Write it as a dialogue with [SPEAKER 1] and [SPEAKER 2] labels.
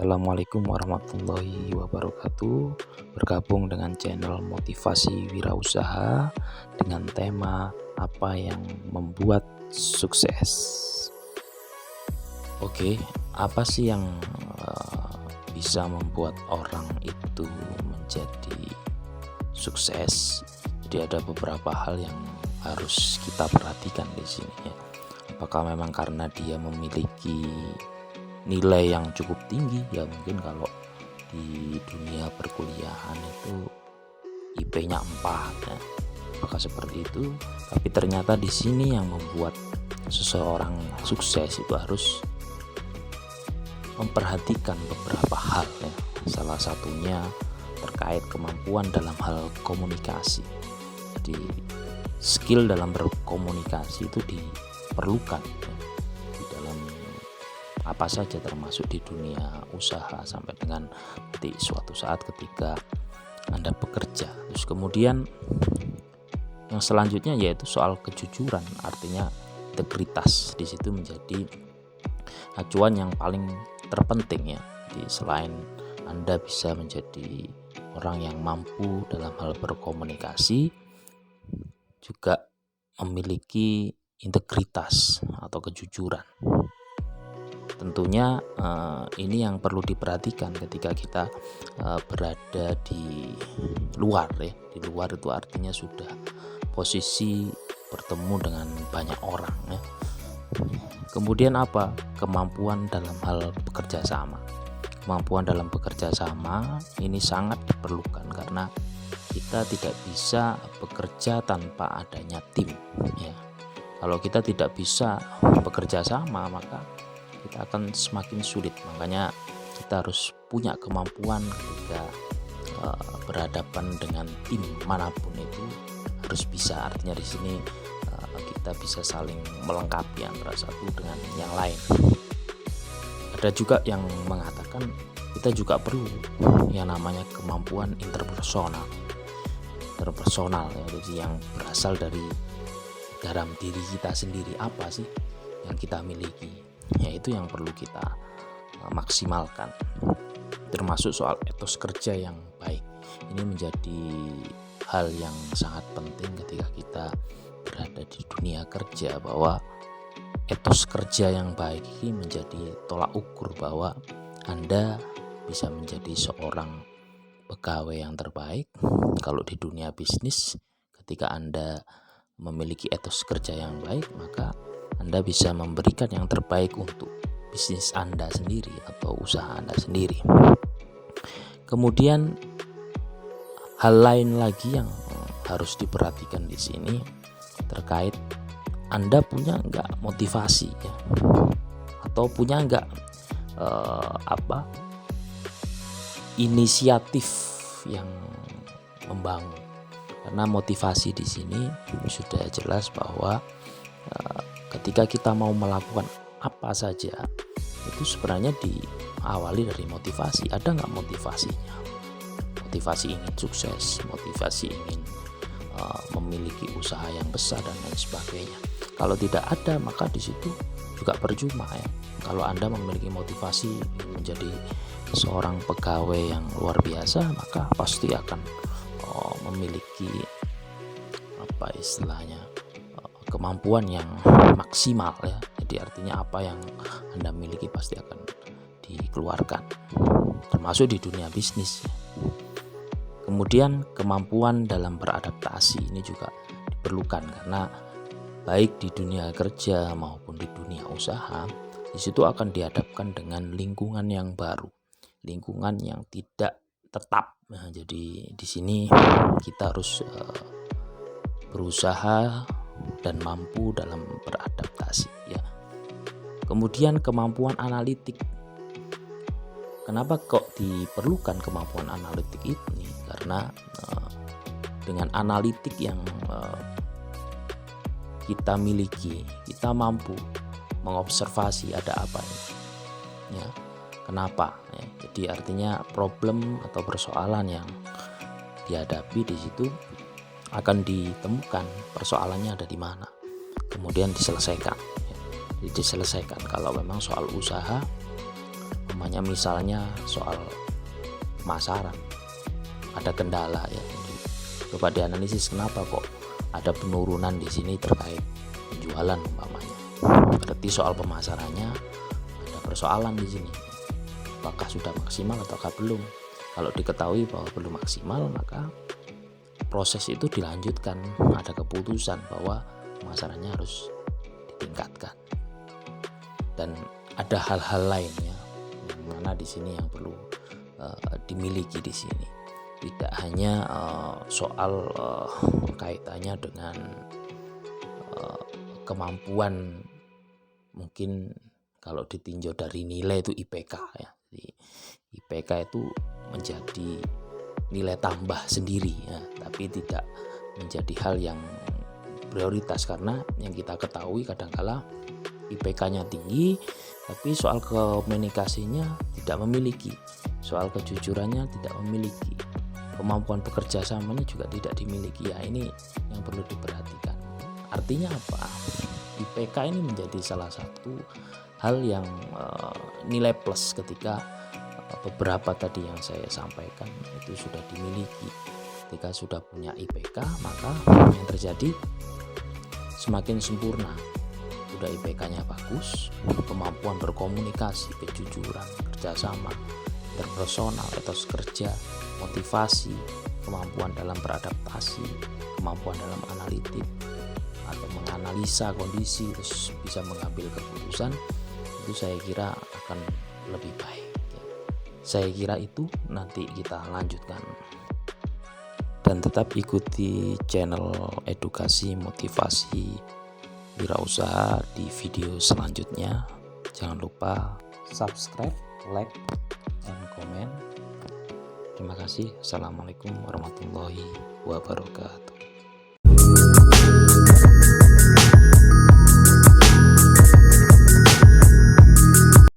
[SPEAKER 1] Assalamualaikum warahmatullahi wabarakatuh. Bergabung dengan channel Motivasi Wirausaha dengan tema apa yang membuat sukses. Oke, apa sih yang bisa membuat orang itu menjadi sukses? Jadi ada beberapa hal yang harus kita perhatikan di sini ya. Apakah memang karena dia memiliki nilai yang cukup tinggi ya, mungkin kalau di dunia perkuliahan itu IP-nya 4 ya, apakah seperti itu? Tapi ternyata di sini yang membuat seseorang sukses itu harus memperhatikan beberapa hal ya. Salah satunya terkait kemampuan dalam hal komunikasi. Jadi skill dalam berkomunikasi itu diperlukan ya, di dalam apa saja, termasuk di dunia usaha sampai dengan nanti suatu saat ketika Anda bekerja. Terus kemudian yang selanjutnya yaitu soal kejujuran, artinya integritas di situ menjadi acuan yang paling terpenting ya. Jadi selain Anda bisa menjadi orang yang mampu dalam hal berkomunikasi, juga memiliki integritas atau kejujuran. Tentunya ini yang perlu diperhatikan ketika kita berada di luar ya. Di luar itu artinya sudah posisi bertemu dengan banyak orang ya. Kemudian apa? Kemampuan dalam hal bekerja sama. Kemampuan dalam bekerja sama ini sangat diperlukan karena kita tidak bisa bekerja tanpa adanya tim ya. Kalau kita tidak bisa bekerja sama, maka kita akan semakin sulit. Makanya kita harus punya kemampuan ketika berhadapan dengan tim manapun itu harus bisa. Artinya di sini kita bisa saling melengkapi antara satu dengan yang lain. Ada juga yang mengatakan kita juga perlu yang namanya kemampuan interpersonal ya. Jadi yang berasal dari dalam diri kita sendiri, apa sih yang kita miliki, yaitu yang perlu kita maksimalkan, termasuk soal etos kerja yang baik. Ini menjadi hal yang sangat penting ketika kita berada di dunia kerja, bahwa etos kerja yang baik ini menjadi tolak ukur bahwa Anda bisa menjadi seorang pegawai yang terbaik. Kalau di dunia bisnis, ketika Anda memiliki etos kerja yang baik, maka Anda bisa memberikan yang terbaik untuk bisnis Anda sendiri atau usaha Anda sendiri. Kemudian hal lain lagi yang harus diperhatikan di sini terkait Anda punya enggak motivasi ya, atau punya enggak inisiatif yang membangun. Karena motivasi di sini sudah jelas bahwa ketika kita mau melakukan apa saja itu sebenarnya diawali dari motivasi. Ada nggak motivasinya? Motivasi ingin sukses, motivasi ingin memiliki usaha yang besar dan lain sebagainya. Kalau tidak ada, maka di situ juga percuma ya. Kalau Anda memiliki motivasi menjadi seorang pegawai yang luar biasa, maka pasti akan memiliki kemampuan yang maksimal ya. Jadi artinya apa yang Anda miliki pasti akan dikeluarkan, termasuk di dunia bisnis ya. Kemudian kemampuan dalam beradaptasi ini juga diperlukan, karena baik di dunia kerja maupun di dunia usaha, di situ akan dihadapkan dengan lingkungan yang baru, lingkungan yang tidak tetap. Nah, jadi di sini kita harus berusaha dan mampu dalam beradaptasi ya. Kemudian kemampuan analitik. Kenapa kok diperlukan kemampuan analitik ini? Karena dengan analitik yang kita miliki, kita mampu mengobservasi ada apa ini ya, kenapa ya. Jadi artinya problem atau persoalan yang dihadapi di situ akan ditemukan persoalannya ada di mana, kemudian diselesaikan ya. Jadi diselesaikan. Kalau memang soal usaha, misalnya soal pemasaran, ada kendala ya. Jadi coba dianalisis kenapa kok ada penurunan di sini terkait penjualan umpamanya. Berarti soal pemasarannya ada persoalan di sini. Apakah sudah maksimal ataukah belum? Kalau diketahui bahwa belum maksimal, maka proses itu dilanjutkan. Ada keputusan bahwa pemasarannya harus ditingkatkan. Dan ada hal-hal lainnya yang mana di sini yang perlu dimiliki di sini. Tidak hanya soal kaitannya dengan kemampuan, mungkin kalau ditinjau dari nilai itu IPK ya. Jadi IPK itu menjadi nilai tambah sendiri ya, tapi tidak menjadi hal yang prioritas, karena yang kita ketahui kadangkala IPK-nya tinggi tapi soal komunikasinya tidak memiliki, soal kejujurannya tidak memiliki, kemampuan bekerja samanya juga tidak dimiliki. Ya, ini yang perlu diperhatikan. Artinya apa? IPK ini menjadi salah satu hal yang nilai plus ketika beberapa tadi yang saya sampaikan itu sudah dimiliki. Ketika sudah punya IPK, maka yang terjadi semakin sempurna. Sudah IPK-nya bagus, kemampuan berkomunikasi, kejujuran, kerjasama, interpersonal, etos kerja, motivasi, kemampuan dalam beradaptasi, kemampuan dalam analitik atau menganalisa kondisi terus bisa mengambil keputusan, itu saya kira akan lebih baik. Saya kira itu nanti kita lanjutkan, dan tetap ikuti channel edukasi motivasi wirausaha di video selanjutnya. Jangan lupa subscribe, like, dan komen. Terima kasih. Assalamualaikum warahmatullahi wabarakatuh.